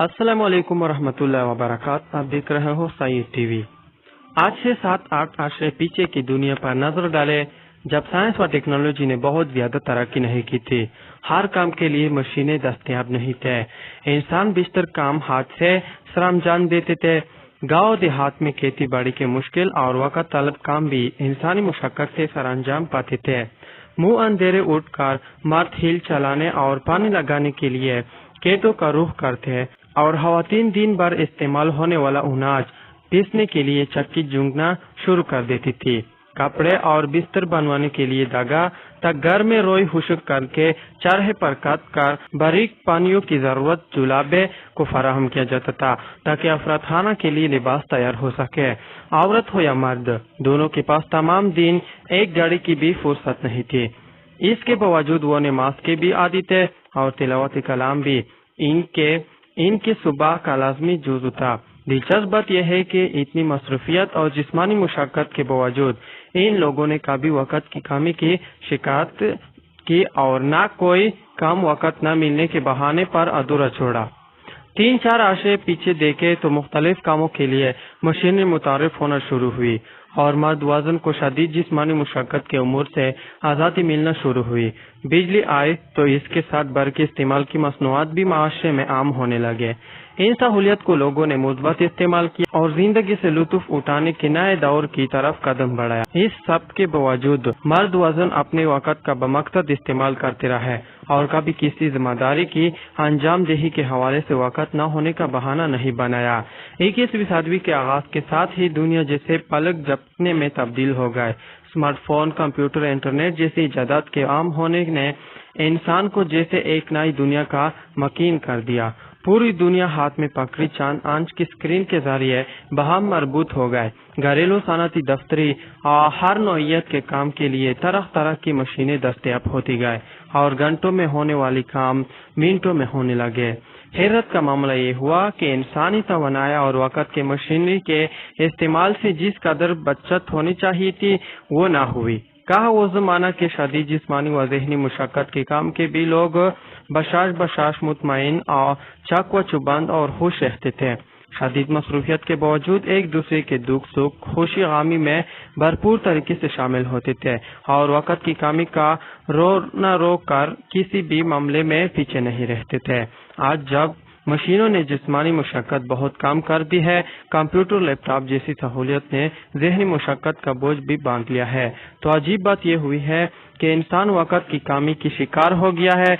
السلام علیکم ورحمۃ اللہ وبرکاتہ۔ آپ دیکھ رہے ہو سید ٹی وی۔ آج سے 7-8 عرصے پیچھے کی دنیا پر نظر ڈالے جب سائنس و ٹیکنالوجی نے بہت زیادہ ترقی نہیں کی تھی۔ ہر کام کے لیے مشینیں دستیاب نہیں تھے۔ انسان بیشتر کام ہاتھ سے سر انجام دیتے تھے۔ گاؤں دیہات میں کھیتی باڑی کے مشکل اور وقت طلب کام بھی انسانی مشقت سے سر انجام پاتے تھے۔ منہ اندھیرے اٹھ کر مرد ہل چلانے اور پانی لگانے کے لیے کھیتوں کا رخ کرتے اور خواتین دن بھر استعمال ہونے والا اناج پیسنے کے لیے چکی جھونکنا شروع کر دیتی تھی۔ کپڑے اور بستر بنوانے کے لیے دھاگا تک گھر میں روئی خشک کر کے چرخے پر کاٹ کر باریک پانیوں کی ضرورت جلابے کو فراہم کیا جاتا تھا تاکہ افراد خانہ کے لیے لباس تیار ہو سکے۔ عورت ہو یا مرد، دونوں کے پاس تمام دن ایک گھڑی کی بھی فرصت نہیں تھی۔ اس کے باوجود وہ نماز کے بھی عادی تھے اور تلاوت کلام بھی ان کے صبح کا لازمی جزو تھا۔ دلچسپ بات یہ ہے کہ اتنی مصروفیت اور جسمانی مشقت کے باوجود ان لوگوں نے کبھی وقت کی کمی کی شکایت کی اور نہ کوئی کام وقت نہ ملنے کے بہانے پر ادھورا چھوڑا۔ 3-4 عرصے پیچھے دیکھے تو مختلف کاموں کے لیے مشینیں متعارف ہونا شروع ہوئی اور مرد وزن کو شدید جسمانی مشقت کے امور سے آزادی ملنا شروع ہوئی۔ بجلی آئی تو اس کے ساتھ برقی استعمال کی مصنوعات بھی معاشرے میں عام ہونے لگے۔ ان سہولیات کو لوگوں نے مثبت استعمال کیا اور زندگی سے لطف اٹھانے کے نئے دور کی طرف قدم بڑھایا۔ اس سب کے باوجود مرد وزن اپنے وقت کا بمقصد استعمال کرتے رہے اور کبھی کسی ذمہ داری کی انجام دہی کے حوالے سے وقت نہ ہونے کا بہانہ نہیں بنایا۔ 21ویں صدی کے آغاز کے ساتھ ہی دنیا جیسے پلک جھپکنے میں تبدیل ہو گئے۔ اسمارٹ فون، کمپیوٹر، انٹرنیٹ جیسی ایجادات کے عام ہونے نے انسان کو جیسے ایک نئی دنیا کا مکین کر دیا۔ پوری دنیا ہاتھ میں پکڑی چند آنچ کی اسکرین کے ذریعے باہم مربوط ہو گئے۔ گھریلو، صنعتی، دفتری اور ہر نوعیت کے کام کے لیے طرح طرح کی مشینیں دستیاب ہوتی گئے اور گھنٹوں میں ہونے والی کام منٹوں میں ہونے لگے۔ حیرت کا معاملہ یہ ہوا کہ انسانی توانائی اور وقت کے مشینری کے استعمال سے جس قدر بچت ہونی چاہیے تھی وہ نہ ہوئی۔ کہا وہ زمانہ کے شدید جسمانی و ذہنی مشقت کے کام کے بھی لوگ بشاش مطمئن اور چاق و چوبند اور خوش رہتے تھے۔ شدید مصروفیت کے باوجود ایک دوسرے کے دکھ سکھ، خوشی غمی میں بھرپور طریقے سے شامل ہوتے تھے اور وقت کی کمی کا نہ رو کر کسی بھی معاملے میں پیچھے نہیں رہتے تھے۔ آج جب مشینوں نے جسمانی مشقت بہت کم کر دی ہے، کمپیوٹر، لیپ ٹاپ جیسی سہولیت نے ذہنی مشقت کا بوجھ بھی باندھ لیا ہے، تو عجیب بات یہ ہوئی ہے کہ انسان وقت کی کمی کی شکار ہو گیا ہے۔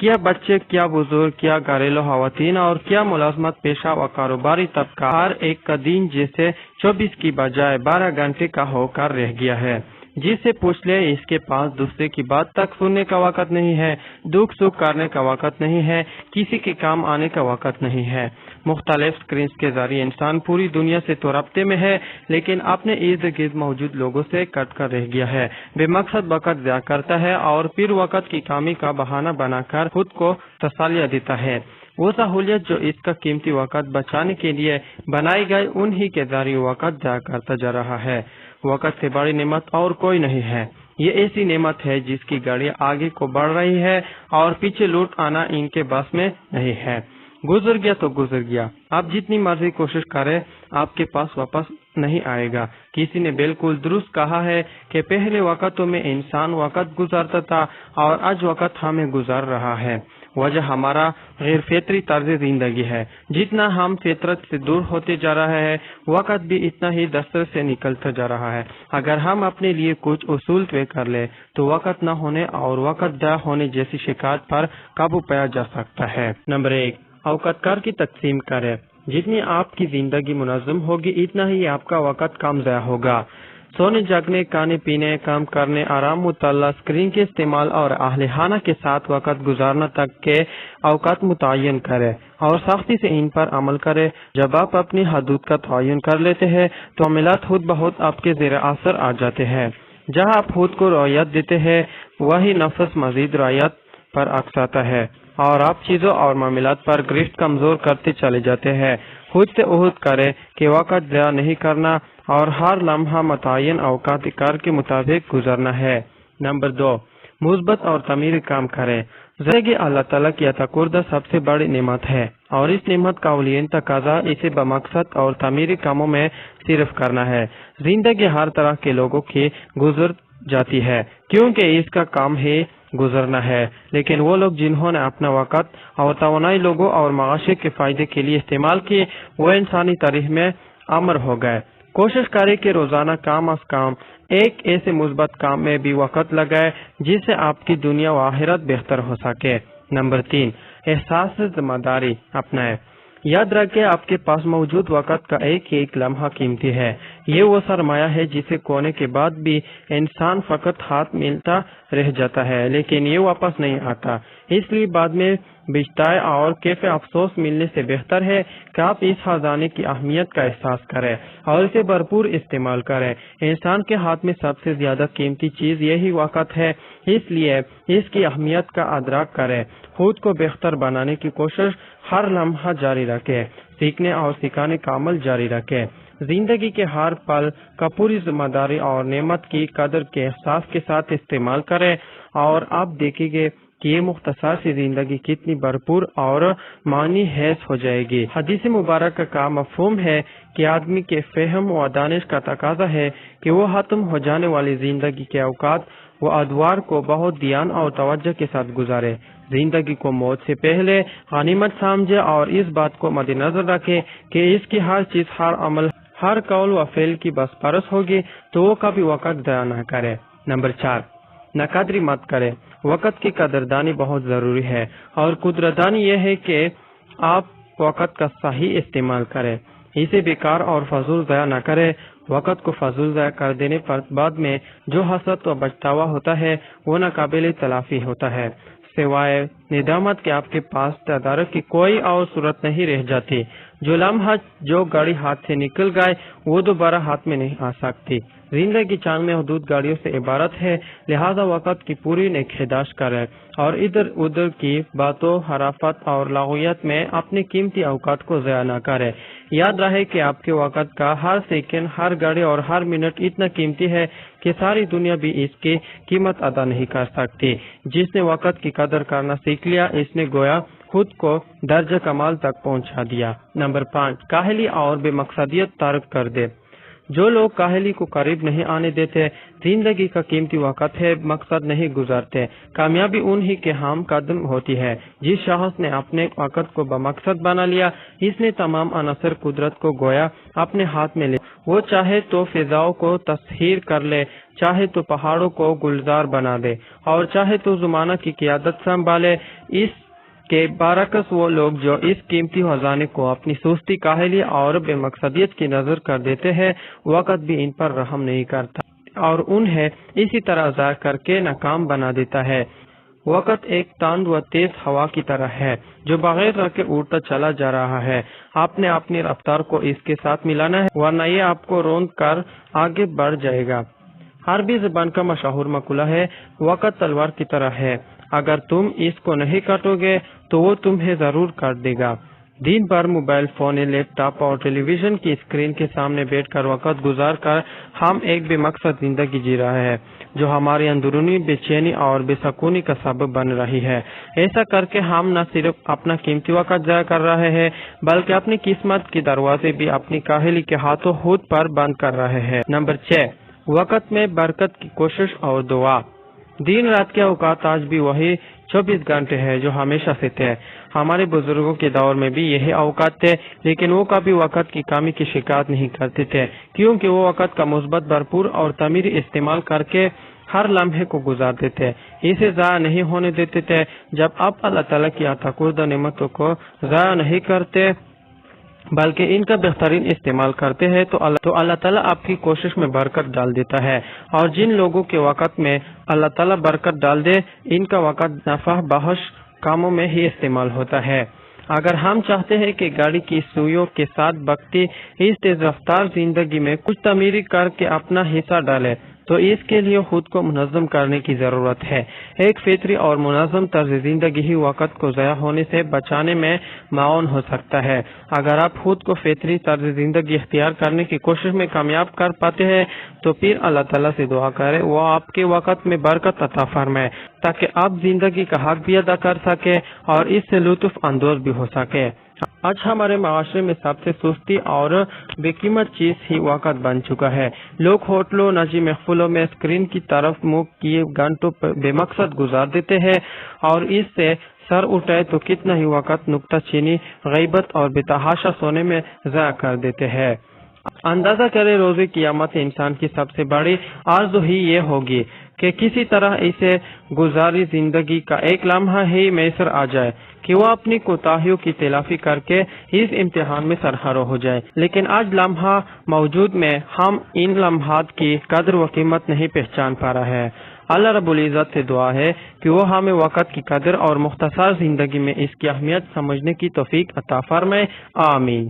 کیا بچے، کیا بزرگ، کیا گھریلو خواتین اور کیا ملازمت پیشہ و کاروباری طبقہ ہر ایک کا دن جیسے 24 کی بجائے 12 گھنٹے کا ہو کر رہ گیا ہے۔ جس سے پوچھ لے اس کے پاس دوسرے کی بات تک سننے کا وقت نہیں ہے، دکھ سکھ کرنے کا وقت نہیں ہے، کسی کے کام آنے کا وقت نہیں ہے۔ مختلف سکرینز کے ذریعے انسان پوری دنیا سے تو رابطے میں ہے لیکن اپنے ارد گرد موجود لوگوں سے کٹ کر رہ گیا ہے۔ بے مقصد وقت ضائع کرتا ہے اور پھر وقت کی کمی کا بہانہ بنا کر خود کو تسلیاں دیتا ہے۔ وہ سہولیت جو اس کا قیمتی وقت بچانے کے لیے بنائی گئی انہی کے ذریعے وقت ضائع کرتا جا رہا ہے۔ وقت سے بڑی نعمت اور کوئی نہیں ہے۔ یہ ایسی نعمت ہے جس کی گاڑی آگے کو بڑھ رہی ہے اور پیچھے لوٹ آنا ان کے بس میں نہیں ہے۔ گزر گیا تو گزر گیا، آپ جتنی مرضی کوشش کریں آپ کے پاس واپس نہیں آئے گا۔ کسی نے بالکل درست کہا ہے کہ پہلے وقتوں میں انسان وقت گزارتا تھا اور آج وقت ہمیں گزار رہا ہے۔ وجہ ہمارا غیر فطری طرز زندگی ہے۔ جتنا ہم فطرت سے دور ہوتے جا رہے ہیں وقت بھی اتنا ہی دسترس سے نکلتا جا رہا ہے۔ اگر ہم اپنے لیے کچھ اصول طے کر لیں تو وقت نہ ہونے اور وقت ضائع ہونے جیسی شکایت پر قابو پایا جا سکتا ہے۔ نمبر 1، اوقات کار کی تقسیم کریں۔ جتنی آپ کی زندگی منظم ہوگی اتنا ہی آپ کا وقت کم ضائع ہوگا۔ سونے جاگنے، کھانے پینے، کام کرنے، آرام، مطالعہ، اسکرین کے استعمال اور اہل خانہ کے ساتھ وقت گزارنا تک کے اوقات متعین کریں اور سختی سے ان پر عمل کریں۔ جب آپ اپنی حدود کا تعین کر لیتے ہیں تو معاملات خود بخود آپ کے زیر اثر آ جاتے ہیں۔ جہاں آپ خود کو رعایت دیتے ہیں وہی نفس مزید رعایت پر اکساتا ہے اور آپ چیزوں اور معاملات پر گرفت کمزور کرتے چلے جاتے ہیں۔ خود سے عہد کریں کہ وقت ضائع نہیں کرنا اور ہر لمحہ متعین اوقات کار کے مطابق گزارنا ہے۔ نمبر 2، مثبت اور تعمیری کام کریں۔ زندگی اللہ تعالیٰ کی عطا کردہ سب سے بڑی نعمت ہے اور اس نعمت کا اولین تقاضا اسے بمقصد اور تعمیری کاموں میں صرف کرنا ہے۔ زندگی ہر طرح کے لوگوں کی گزر جاتی ہے کیونکہ اس کا کام ہی گزرنا ہے، لیکن وہ لوگ جنہوں نے اپنا وقت اور توانائی لوگوں اور معاشرے کے فائدے کے لیے استعمال کی وہ انسانی تاریخ میں امر ہو گئے۔ کوشش کریں کہ روزانہ کم از کم ایک ایسے مثبت کام میں بھی وقت لگائے جس سے آپ کی دنیا و آخرت بہتر ہو سکے۔ نمبر 3، احساس ذمہ داری اپنائیں۔ یاد رکھیں آپ کے پاس موجود وقت کا ایک ایک لمحہ قیمتی ہے۔ یہ وہ سرمایہ ہے جسے کھونے کے بعد بھی انسان فقط ہاتھ ملتا رہ جاتا ہے لیکن یہ واپس نہیں آتا، اس لیے بعد میں بچائے اور کیفے افسوس ملنے سے بہتر ہے کہ آپ اس خزانے کی اہمیت کا احساس کریں اور اسے بھرپور استعمال کریں۔ انسان کے ہاتھ میں سب سے زیادہ قیمتی چیز یہی وقت ہے، اس لیے اس کی اہمیت کا ادراک کریں۔ خود کو بہتر بنانے کی کوشش ہر لمحہ جاری رکھیں، سیکھنے اور سکھانے کا عمل جاری رکھیں۔ زندگی کے ہر پل کا پوری ذمہ داری اور نعمت کی قدر کے احساس کے ساتھ استعمال کریں اور آپ دیکھیں گے کہ یہ مختصر سی زندگی کتنی بھرپور اور معنی خیز ہو جائے گی۔ حدیث مبارکہ کا مفہوم ہے کہ آدمی کے فہم و دانش کا تقاضا ہے کہ وہ ختم ہو جانے والی زندگی کے اوقات و ادوار کو بہت دھیان اور توجہ کے ساتھ گزارے۔ زندگی کو موت سے پہلے غنیمت سمجھے اور اس بات کو مد نظر رکھے کہ اس کی ہر چیز، ہر عمل، ہر قول و فعل کی بس پرس ہوگی تو وہ کبھی وقت ضائع نہ کرے۔ نمبر 4، ناقدری مت کرے۔ وقت کی قدردانی بہت ضروری ہے اور قدردانی یہ ہے کہ آپ وقت کا صحیح استعمال کریں، اسے بیکار اور فضول ضائع نہ کریں۔ وقت کو فضول ضائع کر دینے پر بعد میں جو حسرت و پچھتاوا ہوتا ہے وہ ناقابل تلافی ہوتا ہے، سوائے ندامت کے آپ کے پاس تدارک کی کوئی اور صورت نہیں رہ جاتی۔ جو لمحہ، جو گاڑی ہاتھ سے نکل گئے وہ دوبارہ ہاتھ میں نہیں آ سکتی۔ زندگی چند محدود گاڑیوں سے عبارت ہے، لہذا وقت کی پوری نگہداشت کریں اور ادھر ادھر کی باتوں، حرافت اور لغویات میں اپنے قیمتی اوقات کو ضائع نہ کریں۔ یاد رہے کہ آپ کے وقت کا ہر سیکنڈ، ہر گھڑی اور ہر منٹ اتنا قیمتی ہے کہ ساری دنیا بھی اس کی قیمت ادا نہیں کر سکتی۔ جس نے وقت کی قدر کرنا سیکھ لیا اس نے گویا خود کو درجہ کمال تک پہنچا دیا۔ نمبر 5، کاہلی اور بے مقصدیت ترک کر دے۔ جو لوگ کاہلی کو قریب نہیں آنے دیتے، زندگی کا قیمتی وقت ہے، مقصد نہیں گزارتے، کامیابی انہی کے ہم قدم ہوتی ہے۔ جس شخص نے اپنے وقت کو بمقصد بنا لیا اس نے تمام عناصر قدرت کو گویا اپنے ہاتھ میں لے، وہ چاہے تو فضاؤں کو تسخیر کر لے، چاہے تو پہاڑوں کو گلزار بنا دے اور چاہے تو زمانہ کی قیادت سنبھالے۔ اس کے برعکس وہ لوگ جو اس قیمتی خزانے کو اپنی سستی، کاہلی اور بے مقصدیت کی نظر کر دیتے ہیں، وقت بھی ان پر رحم نہیں کرتا اور انہیں اسی طرح ضائع کر کے ناکام بنا دیتا ہے۔ وقت ایک تند و تیز ہوا کی طرح ہے جو بغیر رکے اڑتا چلا جا رہا ہے۔ آپ نے اپنی رفتار کو اس کے ساتھ ملانا ہے ورنہ یہ آپ کو روند کر آگے بڑھ جائے گا۔ عربی زبان کا مشہور مقولہ ہے، وقت تلوار کی طرح ہے، اگر تم اس کو نہیں کاٹو گے تو وہ تمہیں ضرور کاٹ دے گا۔ دن بھر موبائل فون، لیپ ٹاپ اور ٹیلی ویژن کی اسکرین کے سامنے بیٹھ کر وقت گزار کر ہم ایک بے مقصد زندگی جی رہے ہیں جو ہماری اندرونی بے چینی اور بے سکونی کا سبب بن رہی ہے۔ ایسا کر کے ہم نہ صرف اپنا قیمتی وقت ضائع کر رہے ہیں بلکہ اپنی قسمت کے دروازے بھی اپنی کاہلی کے ہاتھوں خود پر بند کر رہے ہیں۔ نمبر 6، وقت میں برکت کی کوشش اور دعا۔ دن رات کے اوقات آج بھی وہی 24 گھنٹے ہیں جو ہمیشہ سے تھے۔ ہمارے بزرگوں کے دور میں بھی یہی اوقات تھے لیکن وہ کبھی وقت کی کمی کی شکایت نہیں کرتے تھے کیونکہ وہ وقت کا مثبت، بھرپور اور تعمیری استعمال کر کے ہر لمحے کو گزارتے تھے، اسے ضائع نہیں ہونے دیتے تھے۔ جب آپ اللہ تعالیٰ کی عطا کردہ نعمتوں کو ضائع نہیں کرتے بلکہ ان کا بہترین استعمال کرتے ہیں تو اللہ تعالیٰ آپ کی کوشش میں برکت ڈال دیتا ہے، اور جن لوگوں کے وقت میں اللہ تعالیٰ برکت ڈال دے ان کا وقت نفع بخش کاموں میں ہی استعمال ہوتا ہے۔ اگر ہم چاہتے ہیں کہ گاڑی کی سوئیوں کے ساتھ بگتی اس تیز رفتار زندگی میں کچھ تعمیری کر کے اپنا حصہ ڈالے تو اس کے لیے خود کو منظم کرنے کی ضرورت ہے۔ ایک فطری اور منظم طرز زندگی ہی وقت کو ضائع ہونے سے بچانے میں معاون ہو سکتا ہے۔ اگر آپ خود کو فطری طرز زندگی اختیار کرنے کی کوشش میں کامیاب کر پاتے ہیں تو پھر اللہ تعالیٰ سے دعا کریں وہ آپ کے وقت میں برکت عطا فرمائے تاکہ آپ زندگی کا حق بھی ادا کر سکے اور اس سے لطف اندوز بھی ہو سکے۔ آج ہمارے معاشرے میں سب سے سستی اور بے قیمت چیز ہی وقت بن چکا ہے۔ لوگ ہوٹلوں، نجی محفلوں میں اسکرین کی طرف منہ کیے گھنٹوں بے مقصد گزار دیتے ہیں اور اس سے سر اٹھائے تو کتنا ہی وقت نکتہ چینی، غیبت اور بے تحاشا سونے میں ضائع کر دیتے ہیں۔ اندازہ کرے روز قیامت انسان کی سب سے بڑی آرزو ہی یہ ہوگی کہ کسی طرح اسے گزاری زندگی کا ایک لمحہ ہی میسر آ جائے کہ وہ اپنی کوتاہیوں کی تلافی کر کے اس امتحان میں سرخرو ہو جائے۔ لیکن آج لمحہ موجود میں ہم ان لمحات کی قدر و قیمت نہیں پہچان پا رہے ہیں۔ اللہ رب العزت سے دعا ہے کہ وہ ہمیں وقت کی قدر اور مختصر زندگی میں اس کی اہمیت سمجھنے کی توفیق عطا فرمائے۔ آمین۔